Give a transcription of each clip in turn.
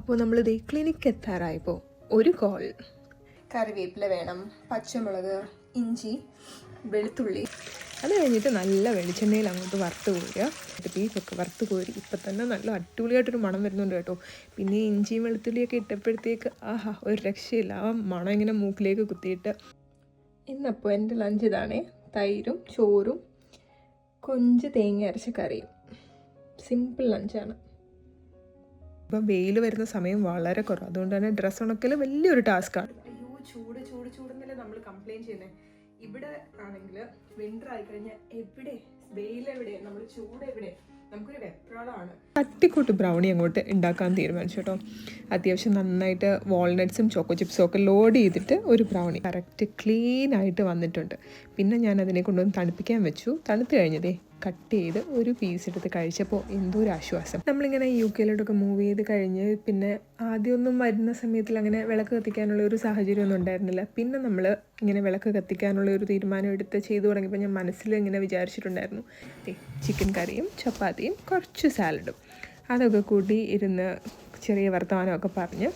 അപ്പോൾ നമ്മളിത് ക്ലിനിക്ക് എത്താറായപ്പോൾ ഒരു കോൾ. കറിവേപ്പില വേണം, പച്ചമുളക്, ഇഞ്ചി, വെളുത്തുള്ളി. അത് കഴിഞ്ഞിട്ട് നല്ല വെളിച്ചെണ്ണയിൽ അങ്ങോട്ട് വറുത്ത് കോരുക. ബീഫൊക്കെ വറുത്ത് കോരി ഇപ്പം തന്നെ നല്ല അടിപൊളിയായിട്ടൊരു മണം വരുന്നുണ്ട് കേട്ടോ. പിന്നെ ഇഞ്ചിയും വെളുത്തുള്ളിയൊക്കെ ഇട്ടപ്പോഴത്തേക്ക് ആഹാ ഒരു രക്ഷയില്ല. ആ മണം ഇങ്ങനെ മൂക്കിലേക്ക് കുത്തിയിട്ട്. ഇന്നപ്പോൾ എൻ്റെ ലഞ്ച് ഇതാണേ. തൈരും ചോറും കൊഞ്ച് തേങ്ങ അരച്ച കറിയും. സിമ്പിൾ ലഞ്ചാണ്. ഇപ്പം വെയിൽ വരുന്ന സമയം വളരെ കുറവ്, അതുകൊണ്ട് തന്നെ ഡ്രസ്സ് ഉണക്കൽ വലിയൊരു ടാസ്ക്കാണ്. അയ്യോ ചൂട് ചൂട് ചൂടെന്നല്ലേ നമ്മൾ കംപ്ലയിൻറ്റ് ചെയ്യുന്നത്. ഇവിടെ ആണെങ്കിൽ വിൻ്റർ ആയിക്കഴിഞ്ഞാൽ എവിടെ വെയിലെവിടെ, നമ്മൾ ചൂട് എവിടെ, നമുക്കൊരു വെപ്രാളമാണ്. തട്ടിക്കൂട്ട് ബ്രൗണി അങ്ങോട്ട് ഉണ്ടാക്കാൻ തീരുമാനിച്ചു കേട്ടോ. അത്യാവശ്യം നന്നായിട്ട് വാൾനട്ട്സും ചോക്കോ ചിപ്സും ഒക്കെ ലോഡ് ചെയ്തിട്ട് ഒരു ബ്രൗണി കറക്റ്റ് ക്ലീൻ ആയിട്ട് വന്നിട്ടുണ്ട്. പിന്നെ ഞാൻ അതിനെ കൊണ്ടുവന്ന് തണുപ്പിക്കാൻ വെച്ചു. തണുത്ത് കഴിഞ്ഞതേ കട്ട് ചെയ്ത് ഒരു പീസ് എടുത്ത് കഴിച്ചപ്പോൾ എന്തോ ഒരു ആശ്വാസം. നമ്മളിങ്ങനെ UK-ലോട്ടൊക്കെ മൂവ് ചെയ്ത് കഴിഞ്ഞ് പിന്നെ ആദ്യമൊന്നും വരുന്ന സമയത്തിൽ അങ്ങനെ വിളക്ക് കത്തിക്കാനുള്ള ഒരു സാഹചര്യമൊന്നും ഉണ്ടായിരുന്നില്ല. പിന്നെ നമ്മൾ ഇങ്ങനെ വിളക്ക് കത്തിക്കാനുള്ള ഒരു തീരുമാനം എടുത്ത് ചെയ്തു തുടങ്ങിയപ്പോൾ ഞാൻ മനസ്സിൽ ഇങ്ങനെ വിചാരിച്ചിട്ടുണ്ടായിരുന്നു, ചിക്കൻ കറിയും ചപ്പാത്തിയും കുറച്ച് സാലഡും അതൊക്കെ കൂട്ടി ഇരുന്ന് ചെറിയ വർത്തമാനമൊക്കെ പറഞ്ഞ്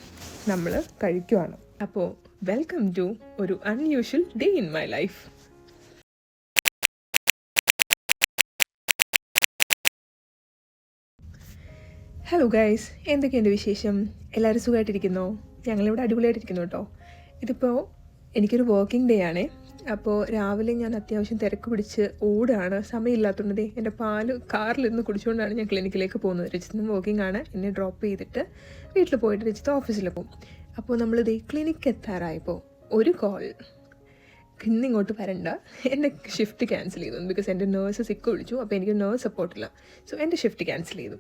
നമ്മൾ കഴിക്കുവാണ്. അപ്പോൾ വെൽക്കം ടു ഒരു unusual day in my life. Hello guys, എന്തൊക്കെയുണ്ട് വിശേഷം? എല്ലാവരും സുഖമായിട്ടിരിക്കുന്നോ? ഞങ്ങളിവിടെ അടിപൊളിയായിട്ടിരിക്കുന്നു കേട്ടോ. ഇതിപ്പോൾ എനിക്കൊരു വർക്കിംഗ് ഡേ ആണേ. അപ്പോൾ രാവിലെ ഞാൻ അത്യാവശ്യം തിരക്ക് പിടിച്ച് ഓടുകയാണ്. സമയമില്ലാത്തതുകൊണ്ട് എൻ്റെ പാല് കാറിലിരുന്ന് കുടിച്ചുകൊണ്ടാണ് ഞാൻ ക്ലിനിക്കിലേക്ക് പോകുന്നത്. രജിത്തും വർക്കിംഗ് ആണ്. എന്നെ ഡ്രോപ്പ് ചെയ്തിട്ട് വീട്ടിൽ പോയിട്ട് രജിത്ത് ഓഫീസിൽ പോകും. അപ്പോൾ നമ്മളിത് ക്ലിനിക്ക് എത്താറായപ്പോൾ ഒരു കോൾ. ഇന്നിങ്ങോട്ട് വരണ്ട, എൻ്റെ ഷിഫ്റ്റ് ക്യാൻസൽ ചെയ്തു. ബിക്കോസ് എൻ്റെ നേഴ്സ് സിക്ക് വിളിച്ചു. അപ്പോൾ എനിക്ക് നേഴ്സ് സപ്പോർട്ടില്ല. സോ എൻ്റെ ഷിഫ്റ്റ് ക്യാൻസൽ ചെയ്തു.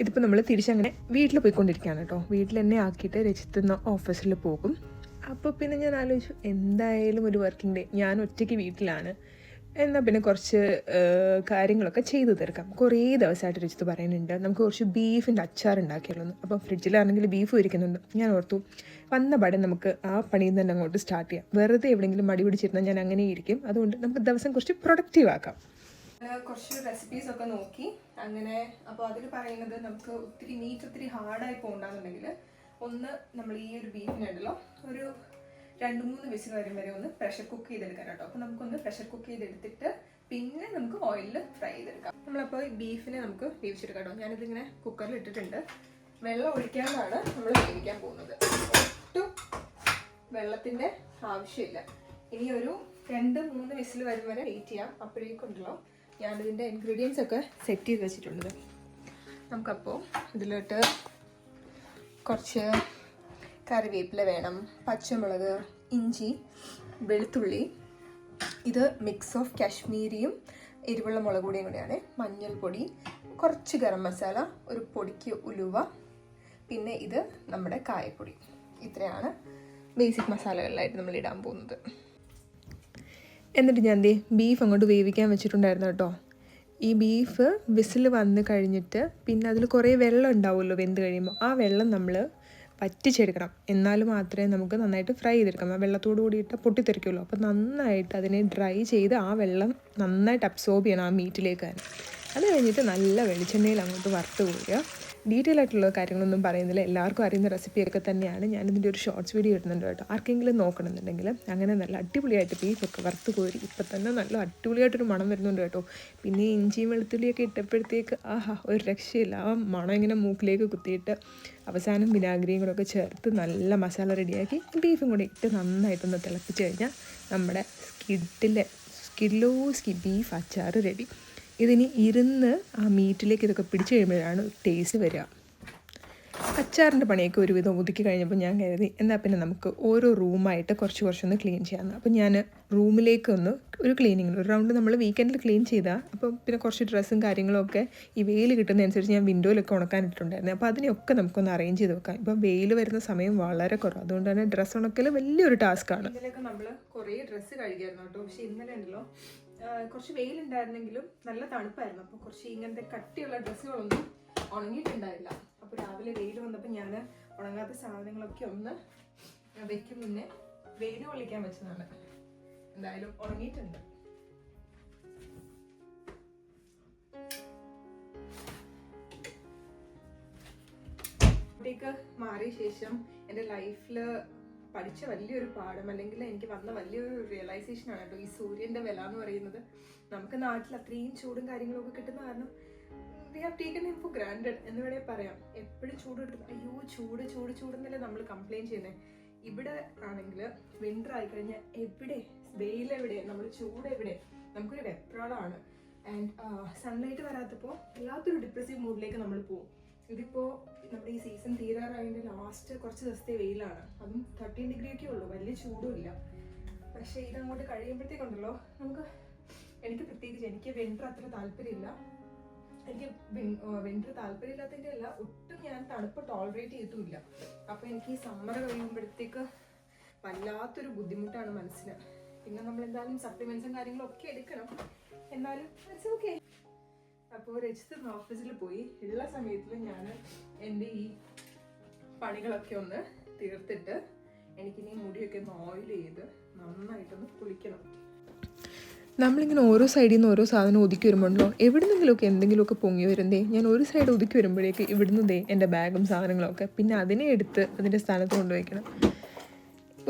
ഇതിപ്പോൾ നമ്മൾ തിരിച്ചങ്ങനെ വീട്ടിൽ പോയിക്കൊണ്ടിരിക്കുകയാണ് കേട്ടോ. വീട്ടിൽ എന്നെ ആക്കിയിട്ട് രജിത്തുന്ന ഓഫീസിൽ പോകും. അപ്പോൾ പിന്നെ ഞാൻ ആലോചിച്ചു, എന്തായാലും ഒരു വർക്കിംഗ് ഡേ, ഞാൻ ഒറ്റയ്ക്ക് വീട്ടിലാണ്, എന്നാൽ പിന്നെ കുറച്ച് കാര്യങ്ങളൊക്കെ ചെയ്തു തീർക്കാം. കുറേ ദിവസമായിട്ട് രജിത്ത് പറയുന്നുണ്ട് നമുക്ക് കുറച്ച് ബീഫിൻ്റെ അച്ചാർ ഉണ്ടാക്കിയുള്ളൂ. അപ്പം ഫ്രിഡ്ജിലാണെങ്കിൽ ബീഫ് ഇരിക്കുന്നുണ്ട്. ഞാൻ ഓർത്തു വന്ന പാടെ നമുക്ക് ആ പണിയിൽ തന്നെ അങ്ങോട്ട് സ്റ്റാർട്ട് ചെയ്യാം. വെറുതെ എവിടെയെങ്കിലും മടി പിടിച്ചിരുന്നാൽ ഞാൻ അങ്ങനെ ഇരിക്കും. അതുകൊണ്ട് നമുക്ക് ദിവസം കുറച്ച് പ്രൊഡക്റ്റീവ് ആക്കാം. കുറച്ച് റെസിപ്പീസൊക്കെ നോക്കി അങ്ങനെ. അപ്പോൾ അതിൽ പറയുന്നത് നമുക്ക് ഒത്തിരി മീറ്റ് ഒത്തിരി ഹാർഡായി പോകണ്ടെന്നുണ്ടെങ്കിൽ ഒന്ന് നമ്മൾ ഈ ഒരു ബീഫിനുണ്ടല്ലോ ഒരു 2-3 വിസിൽ വരെ ഒന്ന് പ്രഷർ കുക്ക് ചെയ്തെടുക്കാം കേട്ടോ. അപ്പോൾ നമുക്കൊന്ന് പ്രഷർ കുക്ക് ചെയ്തെടുത്തിട്ട് പിന്നെ നമുക്ക് ഓയിലിൽ ഫ്രൈ ചെയ്തെടുക്കാം. നമ്മളപ്പോൾ ഈ ബീഫിനെ നമുക്ക് വേവിച്ചെടുക്കാം കേട്ടോ. ഞാനിതിങ്ങനെ കുക്കറിൽ ഇട്ടിട്ടുണ്ട്. വെള്ളം ഒഴിക്കാനാണ് നമ്മൾ വേവിക്കാൻ പോകുന്നത്. ഒട്ടും വെള്ളത്തിൻ്റെ ആവശ്യമില്ല. ഇനി ഒരു 2-3 വിസിൽ വരെ വെയിറ്റ് ചെയ്യാം. അപ്പോഴേക്കുണ്ടല്ലോ ഞാനിതിൻ്റെ ഇൻഗ്രീഡിയൻസ് ഒക്കെ സെറ്റ് ചെയ്ത് വെച്ചിട്ടുണ്ട്. നമുക്കപ്പോൾ ഇതിലോട്ട് കുറച്ച് കറിവേപ്പില വേണം, പച്ചമുളക്, ഇഞ്ചി, വെളുത്തുള്ളി. ഇത് മിക്സ് ഓഫ് കാശ്മീരിയും എരിവുള്ള മുളക് പൊടിയും കൂടിയാണ്. മഞ്ഞൾപ്പൊടി, കുറച്ച് ഗരം മസാല, ഒരു പൊടിക്ക് ഉലുവ, പിന്നെ ഇത് നമ്മുടെ കായപ്പൊടി. ഇത്രയാണ് ബേസിക് മസാലകളിലായിട്ട് നമ്മൾ ഇടാൻ പോകുന്നത്. എന്നിട്ട് ഞാൻ ബീഫ് അങ്ങോട്ട് വേവിക്കാൻ വെച്ചിട്ടുണ്ടായിരുന്നു കേട്ടോ. ഈ ബീഫ് വിസിൽ വന്ന് കഴിഞ്ഞിട്ട് പിന്നെ അതിൽ കുറേ വെള്ളം ഉണ്ടാവുമല്ലോ വെന്ത് കഴിയുമ്പോൾ. ആ വെള്ളം നമ്മൾ വറ്റിച്ചെടുക്കണം. എന്നാൽ മാത്രമേ നമുക്ക് നന്നായിട്ട് ഫ്രൈ ചെയ്തെടുക്കാം. ആ വെള്ളത്തോട് കൂടിയിട്ട് പൊട്ടിത്തെറിക്കുമല്ലോ. അപ്പോൾ നന്നായിട്ട് അതിനെ ഡ്രൈ ചെയ്ത് ആ വെള്ളം നന്നായിട്ട് അബ്സോർബ് ചെയ്യണം ആ മീറ്റിലേക്ക് തന്നെ. അത് കഴിഞ്ഞിട്ട് നല്ല വെളിച്ചെണ്ണയിൽ അങ്ങോട്ട് വറുത്ത് കോരുക. ഡീറ്റെയിൽ ആയിട്ടുള്ള കാര്യങ്ങളൊന്നും പറയുന്നില്ല, എല്ലാവർക്കും അറിയുന്ന റെസിപ്പിയൊക്കെ തന്നെയാണ്. ഞാനിതിൻ്റെ ഒരു ഷോർട്സ് വീഡിയോ ഇടുന്നുണ്ട് കേട്ടോ. ആർക്കെങ്കിലും നോക്കണമെന്നുണ്ടെങ്കിൽ. അങ്ങനെ നല്ല അടിപൊളിയായിട്ട് ബീഫൊക്കെ വറുത്ത് കോരി ഇപ്പം തന്നെ നല്ല അടിപൊളിയായിട്ടൊരു മണം വരുന്നുണ്ട് കേട്ടോ. പിന്നെ ഇഞ്ചിയും വെളുത്തുള്ളിയൊക്കെ ഇട്ടപ്പോഴത്തേക്ക് ആഹാ ഒരു രക്ഷയില്ല. ആ മണം ഇങ്ങനെ മൂക്കിലേക്ക് കുത്തിയിട്ട് അവസാനം വിനാഗിരിയും കൂടെ ഒക്കെ ചേർത്ത് നല്ല മസാല റെഡിയാക്കി ബീഫും കൂടെ ഇട്ട് നന്നായിട്ടൊന്ന് തിളപ്പിച്ച് കഴിഞ്ഞാൽ നമ്മുടെ സ്കില്ലോസ്കി ബീഫ് അച്ചാർ റെഡി. ഇതിനി ഇരുന്ന് ആ മീറ്റിലേക്ക് ഇതൊക്കെ പിടിച്ചു കഴിയുമ്പോഴാണ് ടേസ്റ്റ് വരിക. അച്ചാറിൻ്റെ പണിയൊക്കെ ഒരുവിധം ഒതുക്കി കഴിഞ്ഞപ്പോൾ ഞാൻ കരുതി എന്നാൽ പിന്നെ നമുക്ക് ഓരോ റൂമായിട്ട് കുറച്ചൊന്ന് ക്ലീൻ ചെയ്യാമെന്ന്. അപ്പോൾ ഞാൻ റൂമിലേക്ക് ഒരു ക്ലീനിങ് ഒരു റൗണ്ട് നമ്മൾ വീക്കെൻഡിൽ ക്ലീൻ ചെയ്താൽ അപ്പോൾ പിന്നെ കുറച്ച് ഡ്രസ്സും കാര്യങ്ങളൊക്കെ ഈ വെയിൽ കിട്ടുന്നതനുസരിച്ച് ഞാൻ വിൻഡോയിലൊക്കെ ഉണക്കാനിട്ടുണ്ടായിരുന്നു. അപ്പോൾ അതിനെയൊക്കെ നമുക്കൊന്ന് അറേഞ്ച് ചെയ്ത് വെക്കാം. ഇപ്പോൾ വെയിൽ വരുന്ന സമയം വളരെ കുറവ്, അതുകൊണ്ട് തന്നെ ഡ്രസ്സ് ഉണക്കൽ വലിയൊരു ടാസ്ക്കാണ്. ഇതിലൊക്കെ നമ്മൾ കുറേ ഡ്രസ്സ് കഴുകിയായിരുന്നു കേട്ടോ. പക്ഷേ ഇന്നലെ ഉണ്ടല്ലോ കുറച്ച് വെയിലുണ്ടായിരുന്നെങ്കിലും നല്ല തണുപ്പായിരുന്നു. അപ്പോൾ കുറച്ച് ഇങ്ങനത്തെ കട്ടിയുള്ള ഡ്രസ്സുകളൊന്നും ഉണങ്ങിയിട്ടുണ്ടായില്ല. അപ്പോൾ രാവിലെ വെയിൽ വന്നപ്പോൾ ഞാൻ ഉണങ്ങാത്ത സാധനങ്ങളൊക്കെ ഒന്ന് വയ്ക്കും മുന്നേ വെയിൽ കൊള്ളിക്കാൻ വെച്ചതാണ്. എന്തായാലും ഉണങ്ങിയിട്ടുണ്ട്. ഇങ്ങോട്ടേക്ക് മാറിയ ശേഷം എൻ്റെ ലൈഫിൽ പഠിച്ച വലിയൊരു പാഠം, അല്ലെങ്കിൽ എനിക്ക് വന്ന വലിയൊരു റിയലൈസേഷൻ ആണ് കേട്ടോ ഈ സൂര്യൻ്റെ വില എന്ന് പറയുന്നത്. നമുക്ക് നാട്ടിൽ അത്രയും ചൂടും കാര്യങ്ങളൊക്കെ കിട്ടുന്ന കാരണം we have taken him for granted എന്ന് വേണേൽ പറയാം. എപ്പോഴും ചൂട് കിട്ടും, അയ്യോ ചൂട് ചൂട് ചൂടെന്നല്ലേ നമ്മൾ കംപ്ലയിൻറ്റ് ചെയ്യുന്നത്. ഇവിടെ ആണെങ്കിൽ വിൻ്റർ ആയിക്കഴിഞ്ഞാൽ എവിടെ വെയിലെവിടെ, നമ്മൾ ചൂട് എവിടെ, നമുക്കൊരു വെപ്രാളമാണ്. ആൻഡ് സൺലൈറ്റ് വരാത്തപ്പോൾ വല്ലാത്തൊരു ഡിപ്രസീവ് മൂഡിലേക്ക് നമ്മൾ പോകും. ഇതിപ്പോൾ നമ്മുടെ ഈ സീസൺ തീരാറായതിൻ്റെ ലാസ്റ്റ് കുറച്ച് ദിവസത്തെ വെയിലാണ്, അതും 13 ഡിഗ്രി ഒക്കെ ഉള്ളൂ, വലിയ ചൂടും ഇല്ല. പക്ഷേ ഇതങ്ങോട്ട് കഴിയുമ്പോഴത്തേക്കുണ്ടല്ലോ എനിക്ക് പ്രത്യേകിച്ച് എനിക്ക് വിൻ്റർ അത്ര താല്പര്യമില്ല. എനിക്ക് വിൻ്റർ താല്പര്യമില്ലാത്തതിൻ്റെ അല്ല, ഒട്ടും ഞാൻ തണുപ്പ് ടോളറേറ്റ് ചെയ്തിട്ടുമില്ല. അപ്പോൾ എനിക്ക് ഈ സമ്മർ കഴിയുമ്പോഴത്തേക്ക് വല്ലാത്തൊരു ബുദ്ധിമുട്ടാണ് മനസ്സിന്. പിന്നെ നമ്മൾ എന്തായാലും സപ്ലിമെൻറ്റ്സും കാര്യങ്ങളും ഒക്കെ എടുക്കണം, എന്നാലും ഇറ്റ്സ് ഓക്കെ. അപ്പോൾ രജിത്ത് ഓഫീസിൽ പോയി ഉള്ള സമയത്തിൽ ഞാൻ എൻ്റെ ഈ പണികളൊക്കെ ഒന്ന് തീർത്തിട്ട് എനിക്കിനി മുടിയൊക്കെ ഒന്ന് ഓയിൽ ചെയ്ത് നന്നായിട്ടൊന്ന് കുളിക്കണം. നമ്മളിങ്ങനെ ഓരോ സൈഡിൽ നിന്ന് ഓരോ സാധനം ഒതുക്കി വരുമ്പോഴല്ലോ എവിടുന്നെങ്കിലുമൊക്കെ എന്തെങ്കിലുമൊക്കെ പൊങ്ങി വരുന്നതേ. ഞാൻ ഒരു സൈഡ് ഒതുക്കി വരുമ്പോഴേക്ക് ഇവിടുന്നതേ എൻ്റെ ബാഗും സാധനങ്ങളൊക്കെ പിന്നെ അതിനെ എടുത്ത് അതിൻ്റെ സ്ഥാനത്ത് കൊണ്ടുവയ്ക്കണം.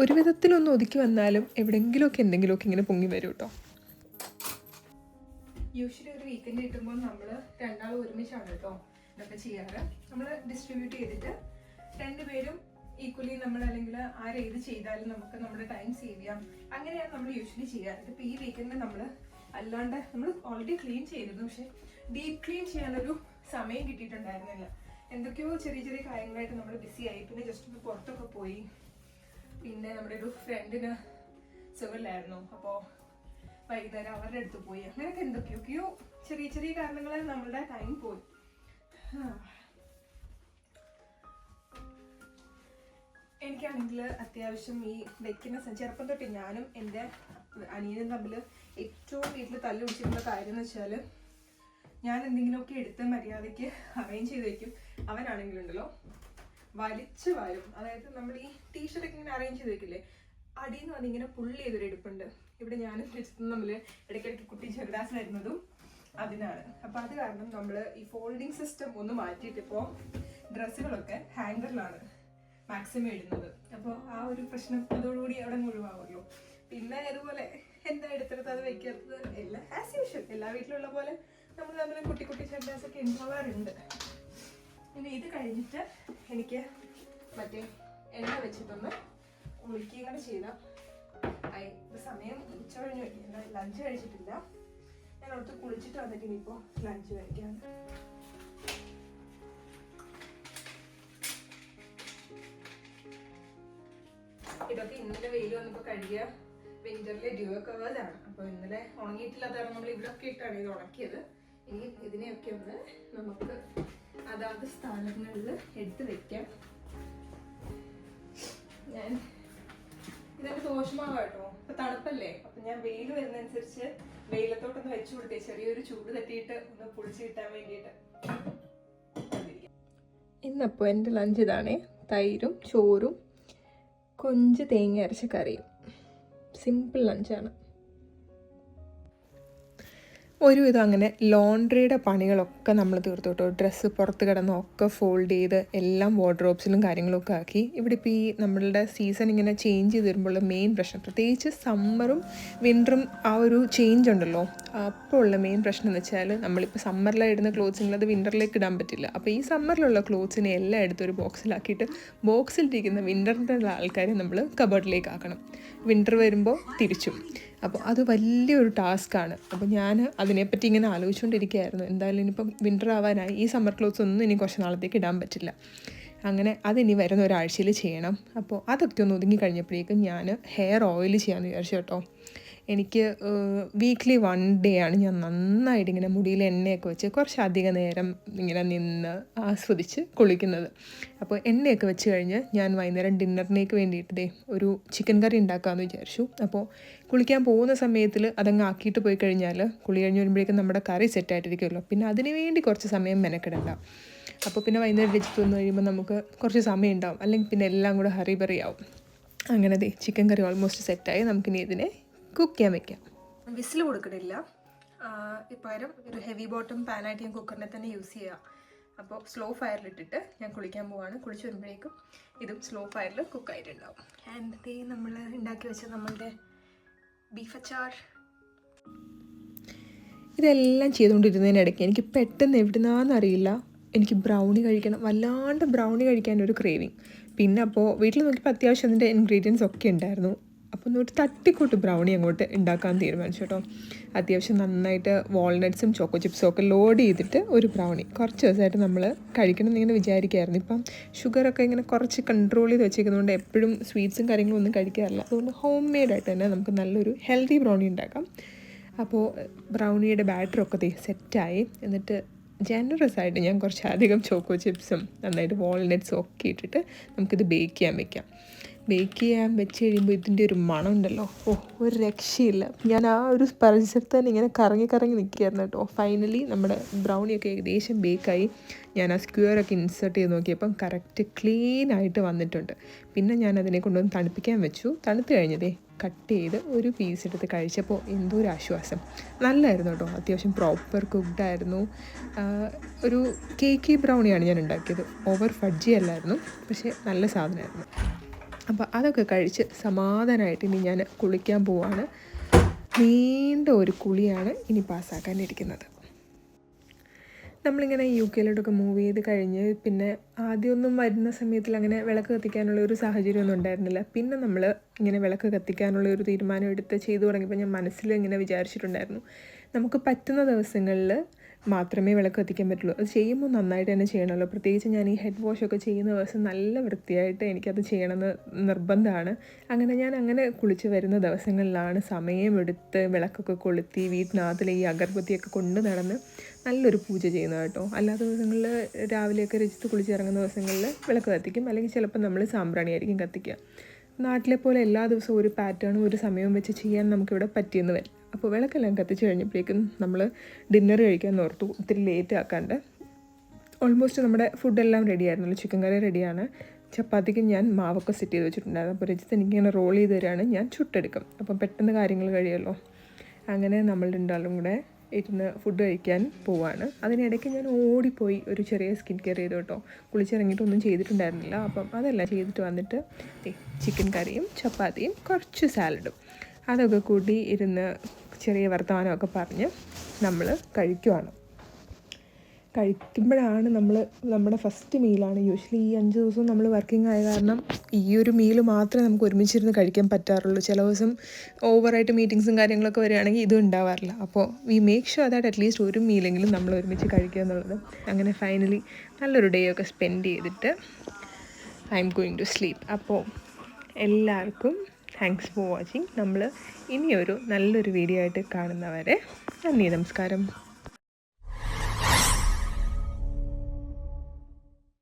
ഒരു വിധത്തിലൊന്ന് ഒതുക്കി വന്നാലും എവിടെയെങ്കിലുമൊക്കെ എന്തെങ്കിലുമൊക്കെ ഇങ്ങനെ പൊങ്ങി വരും കേട്ടോ. യൂഷ്വലി ഒരു വീക്കെൻഡ് കിട്ടുമ്പോൾ നമ്മൾ രണ്ടാളും ഒരുമിച്ചാണ് കേട്ടോ ഇതൊക്കെ ചെയ്യാറ്. നമ്മൾ ഡിസ്ട്രിബ്യൂട്ട് ചെയ്തിട്ട് രണ്ടുപേരും ഈക്വലി നമ്മൾ അല്ലെങ്കിൽ ആരേത് ചെയ്താലും നമുക്ക് നമ്മുടെ ടൈം സേവ് ചെയ്യാം. അങ്ങനെയാണ് നമ്മൾ യൂഷ്വലി ചെയ്യാറ്. ഇപ്പോൾ ഈ വീക്കെൻഡിൽ നമ്മൾ അല്ലാണ്ട് നമ്മൾ ഓൾറെഡി ക്ലീൻ ചെയ്തിരുന്നു, പക്ഷെ ഡീപ്പ് ക്ലീൻ ചെയ്യാനൊരു സമയം കിട്ടിയിട്ടുണ്ടായിരുന്നില്ല. എന്തൊക്കെയോ ചെറിയ ചെറിയ കാര്യങ്ങളായിട്ട് നമ്മൾ ബിസിയായി. പിന്നെ ജസ്റ്റ് ഇപ്പോൾ പുറത്തൊക്കെ പോയി, പിന്നെ നമ്മുടെ ഒരു ഫ്രണ്ടിന് സുഖമില്ലായിരുന്നു, അപ്പോൾ വൈകുന്നേരം അവരുടെ അടുത്ത് പോയി, അങ്ങനെയൊക്കെ എന്തൊക്കെയൊക്കെയോ ചെറിയ ചെറിയ കാരണങ്ങളാൽ നമ്മളുടെ ടൈം പോയി. എനിക്കാണെങ്കിൽ അത്യാവശ്യം ഈ വെക്കുന്ന ചെറുപ്പം തൊട്ട് ഞാനും എൻ്റെ അനിയനും തമ്മിൽ ഏറ്റവും വീട്ടിൽ തല്ല് പിടിച്ചിരുന്ന കാര്യം എന്ന് വെച്ചാൽ, ഞാൻ എന്തെങ്കിലുമൊക്കെ എടുത്ത് മര്യാദയ്ക്ക് അറേഞ്ച് ചെയ്ത് വയ്ക്കും, അവനാണെങ്കിലുണ്ടല്ലോ വലിച്ചു വാരും. അതായത് നമ്മൾ ഈ ടീഷർട്ടൊക്കെ ഇങ്ങനെ അറേഞ്ച് ചെയ്ത് വെക്കില്ലേ, അടിയിൽ നിന്ന് വന്നിങ്ങനെ പുള്ളി ചെയ്തൊരു എടുപ്പുണ്ട്. ഇവിടെ ഞാനും രജിത്തും തമ്മിൽ ഇടയ്ക്കിടയ്ക്ക് കുട്ടി ചെറുദാസ് വരുന്നതും അതിനാണ്. അപ്പോൾ അത് കാരണം നമ്മൾ ഈ ഫോൾഡിങ് സിസ്റ്റം ഒന്ന് മാറ്റിയിട്ട് ഇപ്പോൾ ഡ്രസ്സുകളൊക്കെ ഹാങ്കറിലാണ് മാക്സിമം ഇടുന്നത്. അപ്പോൾ ആ ഒരു പ്രശ്നം അതോടുകൂടി അവിടെ ഒഴിവാകുമല്ലോ. പിന്നെ അതുപോലെ എന്താ എടുത്തെടുത്ത് അത് വെക്കാത്തത് എല്ലാം ആസ് യൂഷ്വൽ എല്ലാ വീട്ടിലുള്ള പോലെ നമ്മൾ തമ്മിൽ കുട്ടി കുട്ടി ചെറുദാസൊക്കെ ഉണ്ടാവാറുണ്ട്. പിന്നെ ഇത് കഴിഞ്ഞിട്ട് എനിക്ക് മറ്റേ എണ്ണ വെച്ചിട്ടൊന്ന് കുളിക്കുകയും കൂടെ ചെയ്താൽ സമയം ഉച്ച കഴിഞ്ഞ് വയ്ക്കുക. ലഞ്ച് കഴിച്ചിട്ടില്ല, ഞാൻ അവിടുത്തെ കുളിച്ചിട്ട് വന്നിട്ട് ഇനിയിപ്പോൾ ലഞ്ച് കഴിക്കാം. ഇതൊക്കെ ഇന്നലെ വെയിൽ വന്നപ്പോൾ കഴുകിയ വിന്ററിലെ ഡ്യൂ കവേഴ്സ് ആണ്. അപ്പോൾ ഇന്നലെ ഉണങ്ങിയിട്ടില്ലാത്തതാണ് നമ്മൾ ഇവിടെയൊക്കെ ഇട്ടാണ് ഇത് ഉണക്കിയത്. ഇനി ഇതിനെയൊക്കെ ഒന്ന് നമുക്ക് അതാത് സ്ഥാനങ്ങളിൽ എടുത്ത് വെക്കാം. ഞാൻ ഇതൊക്കെ ദോഷമാകാം കേട്ടോ, ഇപ്പൊ തണുപ്പല്ലേ, അപ്പൊ ഞാൻ വെയിൽ വരുന്നതനുസരിച്ച് വെയിലത്തോട്ടൊന്ന് വെച്ചു കൊടുത്തേ, ചെറിയൊരു ചൂട് തട്ടിയിട്ട് ഒന്ന് പൊളിച്ച് കിട്ടാൻ വേണ്ടിയിട്ട്. ഇന്നപ്പോൾ എൻ്റെ ലഞ്ച് ഇതാണേ, തൈരും ചോറും കൊഞ്ച് തേങ്ങ അരച്ച കറിയും. സിമ്പിൾ ലഞ്ചാണ്. ഒരുവിധം അങ്ങനെ ലോണ്ട്രിയുടെ പണികളൊക്കെ നമ്മൾ തീർത്തു കേട്ടോ. ഡ്രസ്സ് പുറത്ത് കിടന്നൊക്കെ ഫോൾഡ് ചെയ്ത് എല്ലാം വാർഡ്രോബ്സിലും കാര്യങ്ങളൊക്കെ ആക്കി. ഇവിടെ ഇപ്പോൾ ഈ നമ്മളുടെ സീസൺ ഇങ്ങനെ ചേഞ്ച് ചെയ്ത് വരുമ്പോൾ മെയിൻ പ്രശ്നം, പ്രത്യേകിച്ച് സമ്മറും വിൻ്ററും ആ ഒരു ചേഞ്ച് ഉണ്ടല്ലോ, അപ്പോൾ ഉള്ള മെയിൻ പ്രശ്നം എന്ന് വെച്ചാൽ നമ്മളിപ്പോൾ സമ്മറിലിടുന്ന ക്ലോത്ത്സിങ്ങൾ അത് വിൻ്ററിലേക്ക് ഇടാൻ പറ്റില്ല. അപ്പോൾ ഈ സമ്മറിലുള്ള ക്ലോത്ത്സിനെ എല്ലാം എടുത്തൊരു ബോക്സിലാക്കിയിട്ട് ബോക്സിലിരിക്കുന്ന വിൻ്ററിൻ്റെ ആൾക്കാരെ നമ്മൾ കബോർഡിലേക്ക് ആക്കണം. വിൻ്റർ വരുമ്പോൾ തിരിച്ചും. അപ്പോൾ അത് വലിയൊരു ടാസ്ക്കാണ്. അപ്പോൾ ഞാൻ അതിനെപ്പറ്റി ഇങ്ങനെ ആലോചിച്ചുകൊണ്ടിരിക്കുകയായിരുന്നു. എന്തായാലും ഇനിയിപ്പം വിൻ്റർ ആവാനായി, ഈ സമ്മർ ക്ലോത്ത്സ് ഒന്നും ഇനി കുറച്ച് നാളത്തേക്ക് ഇടാൻ പറ്റില്ല. അങ്ങനെ അതിനി വരുന്ന ഒരാഴ്ചയിൽ ചെയ്യണം. അപ്പോൾ അതൊക്കെ ഒന്ന് ഒതുങ്ങി കഴിഞ്ഞപ്പോഴേക്കും ഞാൻ ഹെയർ ഓയിൽ ചെയ്യാമെന്ന് വിചാരിച്ചു കേട്ടോ. എനിക്ക് വീക്ക്ലി 1 ഡേ ആണ് ഞാൻ നന്നായിട്ട് ഇങ്ങനെ മുടിയിൽ എണ്ണയൊക്കെ വെച്ച് കുറച്ചധികം നേരം ഇങ്ങനെ നിന്ന് ആസ്വദിച്ച് കുളിക്കുന്നത്. അപ്പോൾ എണ്ണയൊക്കെ വെച്ച് കഴിഞ്ഞ് ഞാൻ വൈകുന്നേരം ഡിന്നറിനേക്ക് വേണ്ടിയിട്ട് ഒരു ചിക്കൻ കറി ഉണ്ടാക്കാമെന്ന് വിചാരിച്ചു. അപ്പോൾ കുളിക്കാൻ പോകുന്ന സമയത്തിൽ അതങ്ങ് ആക്കിയിട്ട് പോയി കഴിഞ്ഞാൽ കുളി കഴിഞ്ഞ് വരുമ്പോഴേക്കും നമ്മുടെ കറി സെറ്റായിട്ടിരിക്കുമല്ലോ, പിന്നെ അതിന് വേണ്ടി കുറച്ച് സമയം മെനക്കെടണ്ട. അപ്പോൾ പിന്നെ വൈകുന്നേരം വെച്ചിട്ട് വന്ന് കഴിയുമ്പോൾ നമുക്ക് കുറച്ച് സമയം ഉണ്ടാവും, അല്ലെങ്കിൽ പിന്നെ എല്ലാം കൂടെ ഹറിബറിയാവും. അങ്ങനെ ചിക്കൻ കറി ഓൾമോസ്റ്റ് സെറ്റായി. നമുക്കിനി ഇതിനെ കുക്ക് ചെയ്യാൻ വെക്കാം. വിസിൽ കൊടുക്കണില്ല, പകരം ഒരു ഹെവി ബോട്ടം പാനായിട്ട് ഞാൻ കുക്കറിനെ തന്നെ യൂസ് ചെയ്യാം. അപ്പോൾ സ്ലോ ഫയറിലിട്ടിട്ട് ഞാൻ കുളിക്കാൻ പോവാണ്. കുളിച്ച് വരുമ്പോഴേക്കും ഇതും സ്ലോ ഫയറിൽ കുക്കായിട്ടുണ്ടാവും. ആൻഡ് ദേ നമ്മൾ ഉണ്ടാക്കി വെച്ച നമ്മളുടെ ബീഫ് അച്ചാർ. ഇതെല്ലാം ചെയ്തുകൊണ്ടിരുന്നതിനിടയ്ക്ക് എനിക്ക് പെട്ടെന്ന് എവിടുന്നാന്നറിയില്ല എനിക്ക് ബ്രൗണി കഴിക്കണം, വല്ലാണ്ട് ബ്രൗണി കഴിക്കാനൊരു ക്രേവിങ്. പിന്നെ അപ്പോൾ വീട്ടിൽ നോക്കിയപ്പോൾ അത്യാവശ്യം അതിൻ്റെ ഇൻഗ്രീഡിയൻസ് ഒക്കെ ഉണ്ടായിരുന്നു. അപ്പോൾ ഒരു തട്ടിക്കൂട്ട് ബ്രൗണി അങ്ങോട്ട് ഉണ്ടാക്കാൻ തീരുമാനിച്ചു കേട്ടോ. അത്യാവശ്യം നന്നായിട്ട് വാൾനട്ട്സും ചോക്കോ ചിപ്സും ഒക്കെ ലോഡ് ചെയ്തിട്ട് ഒരു ബ്രൗണി കുറച്ച് ദിവസമായിട്ട് നമ്മൾ കഴിക്കണം എന്നിങ്ങനെ വിചാരിക്കുമായിരുന്നു. ഇപ്പം ഷുഗറൊക്കെ ഇങ്ങനെ കുറച്ച് കൺട്രോൾ ചെയ്ത് വെച്ചേക്കുന്നതുകൊണ്ട് എപ്പോഴും സ്വീറ്റ്സും കാര്യങ്ങളും ഒന്നും കഴിക്കാറില്ല. അതുകൊണ്ട് ഹോം മെയ്ഡായിട്ട് തന്നെ നമുക്ക് നല്ലൊരു ഹെൽത്തി ബ്രൗണി ഉണ്ടാക്കാം. അപ്പോൾ ബ്രൗണിയുടെ ബാറ്ററൊക്കെ സെറ്റായി. എന്നിട്ട് ജനറസ് ആയിട്ട് ഞാൻ കുറച്ചധികം ചോക്കോ ചിപ്സും നന്നായിട്ട് വാൾനട്ട്സും ഒക്കെ ഇട്ടിട്ട് നമുക്കിത് ബേക്ക് ചെയ്യാൻ വെക്കാം. ബേക്ക് ചെയ്യാൻ വെച്ച് കഴിയുമ്പോൾ ഇതിൻ്റെ ഒരു മണം ഉണ്ടല്ലോ, ഒരു രക്ഷയില്ല. ഞാൻ ആ ഒരു പരിസരത്ത് തന്നെ ഇങ്ങനെ കറങ്ങി നിൽക്കുകയായിരുന്നു കേട്ടോ. ഫൈനലി നമ്മുടെ ബ്രൗണിയൊക്കെ ഏകദേശം ബേക്കായി. ഞാൻ ആ സ്ക്വയറൊക്കെ ഇൻസേർട്ട് ചെയ്ത് നോക്കിയപ്പം കറക്റ്റ് ക്ലീൻ ആയിട്ട് വന്നിട്ടുണ്ട്. പിന്നെ ഞാൻ അതിനെ കൊണ്ടുവന്ന് തണുപ്പിക്കാൻ വെച്ചു. തണുത്ത് കഴിഞ്ഞതേ കട്ട് ചെയ്ത് ഒരു പീസ് എടുത്ത് കഴിച്ചപ്പോൾ എന്തോ ഒരു ആശ്വാസം. നല്ലതായിരുന്നു കേട്ടോ, അത്യാവശ്യം പ്രോപ്പർ കുക്ക്ഡായിരുന്നു. ഒരു കേക്കി ബ്രൗണിയാണ് ഞാൻ ഉണ്ടാക്കിയത്, ഓവർ ഫഡ്ജി അല്ലായിരുന്നു, പക്ഷേ നല്ല സാധനമായിരുന്നു. അപ്പോൾ അതൊക്കെ കഴിച്ച് സമാധാനമായിട്ട് ഇനി ഞാൻ കുളിക്കാൻ പോവാണ്. നീണ്ട ഒരു കുളിയാണ് ഇനി പാസ്സാക്കാനിരിക്കുന്നത്. നമ്മളിങ്ങനെ UK-ലോട്ടൊക്കെ മൂവ് ചെയ്ത് കഴിഞ്ഞ് പിന്നെ ആദ്യമൊന്നും വരുന്ന സമയത്തിൽ അങ്ങനെ വിളക്ക് കത്തിക്കാനുള്ള ഒരു സാഹചര്യമൊന്നും ഉണ്ടായിരുന്നില്ല. പിന്നെ നമ്മൾ ഇങ്ങനെ വിളക്ക് കത്തിക്കാനുള്ള ഒരു തീരുമാനം എടുത്ത് ചെയ്തു തുടങ്ങിയപ്പോൾ ഞാൻ മനസ്സിൽ ഇങ്ങനെ വിചാരിച്ചിട്ടുണ്ടായിരുന്നു, നമുക്ക് പറ്റുന്ന ദിവസങ്ങളിൽ മാത്രമേ വിളക്ക് കത്തിക്കാൻ പറ്റുള്ളൂ. അത് ചെയ്യുമ്പോൾ നന്നായിട്ട് തന്നെ ചെയ്യണമല്ലോ. പ്രത്യേകിച്ച് ഞാൻ ഈ ഹെഡ് വാഷൊക്കെ ചെയ്യുന്ന ദിവസം നല്ല വൃത്തിയായിട്ട് എനിക്കത് ചെയ്യണമെന്ന് നിർബന്ധമാണ്. അങ്ങനെ കുളിച്ച് വരുന്ന ദിവസങ്ങളിലാണ് സമയമെടുത്ത് വിളക്കൊക്കെ കൊളുത്തി വീട്ടിനകത്തിലെ ഈ അഗർബത്തിയൊക്കെ കൊണ്ട് നടന്ന് നല്ലൊരു പൂജ ചെയ്യുന്നത് കേട്ടോ. അല്ലാത്ത ദിവസങ്ങളിൽ രാവിലെയൊക്കെ രചിത്ത് കുളിച്ചിറങ്ങുന്ന ദിവസങ്ങളിൽ വിളക്ക് കത്തിക്കും, അല്ലെങ്കിൽ ചിലപ്പോൾ നമ്മൾ സാമ്പ്രാണിയായിരിക്കും കത്തിക്കുക. നാട്ടിലെ പോലെ എല്ലാ ദിവസവും ഒരു പാറ്റേണും ഒരു സമയവും വെച്ച് ചെയ്യാൻ നമുക്കിവിടെ പറ്റിയെന്ന് വരും. അപ്പോൾ വിളക്കെല്ലാം കത്തിച്ച് കഴിഞ്ഞപ്പോഴേക്കും നമ്മൾ ഡിന്നർ കഴിക്കാൻ ഓർത്തു, ഒത്തിരി ലേറ്റ് ആക്കാണ്ട്. ഓൾമോസ്റ്റ് നമ്മുടെ ഫുഡെല്ലാം റെഡിയായിരുന്നല്ലോ. ചിക്കൻ കറി റെഡിയാണ്. ചപ്പാത്തിക്ക് ഞാൻ മാവൊക്കെ സെറ്റ് ചെയ്ത് വെച്ചിട്ടുണ്ടായിരുന്നു. അപ്പോൾ രജിത്ത് എനിക്കിങ്ങനെ റോൾ ചെയ്ത് തരാണ്, ഞാൻ ചുട്ടെടുക്കും. അപ്പം പെട്ടെന്ന് കാര്യങ്ങൾ കഴിയുമല്ലോ. അങ്ങനെ നമ്മൾ രണ്ടാളും കൂടെ ഇരുന്ന് ഫുഡ് കഴിക്കാൻ പോവാണ്. അതിനിടയ്ക്ക് ഞാൻ ഓടിപ്പോയി ഒരു ചെറിയ സ്കിൻ കെയർ ചെയ്തു കേട്ടോ. കുളിച്ചിറങ്ങിയിട്ടൊന്നും ചെയ്തിട്ടുണ്ടായിരുന്നില്ല. അപ്പം അതെല്ലാം ചെയ്തിട്ട് വന്നിട്ട് ചിക്കൻ കറിയും ചപ്പാത്തിയും കുറച്ച് സാലഡും അതൊക്കെ കൂട്ടി ഇരുന്ന് ചെറിയ വർത്തമാനമൊക്കെ പറഞ്ഞ് നമ്മൾ കഴിക്കുവാണ്. കഴിക്കുമ്പോഴാണ് നമ്മുടെ ഫസ്റ്റ് മീലാണ്. യൂഷ്വലി ഈ 5 ദിവസവും നമ്മൾ വർക്കിംഗ് ആയ കാരണം ഈ ഒരു മീൽ മാത്രമേ നമുക്ക് ഒരുമിച്ചിരുന്ന് കഴിക്കാൻ പറ്റാറുള്ളൂ. ചില ദിവസം ഓവറായിട്ട് മീറ്റിങ്സും കാര്യങ്ങളൊക്കെ വരികയാണെങ്കിൽ ഇതും ഉണ്ടാവാറില്ല. അപ്പോൾ we make sure that at least ഒരു മീലെങ്കിലും നമ്മൾ ഒരുമിച്ച് കഴിക്കുക എന്നുള്ളത്. അങ്ങനെ ഫൈനലി നല്ലൊരു ഡേ ഒക്കെ സ്പെൻഡ് ചെയ്തിട്ട് I am going to sleep. അപ്പോൾ എല്ലാവർക്കും താങ്ക്സ് ഫോർ വാച്ചിങ്. നമ്മൾ ഇനിയൊരു നല്ലൊരു വീഡിയോ ആയിട്ട് കാണുന്നവരെ നന്ദി, നമസ്കാരം.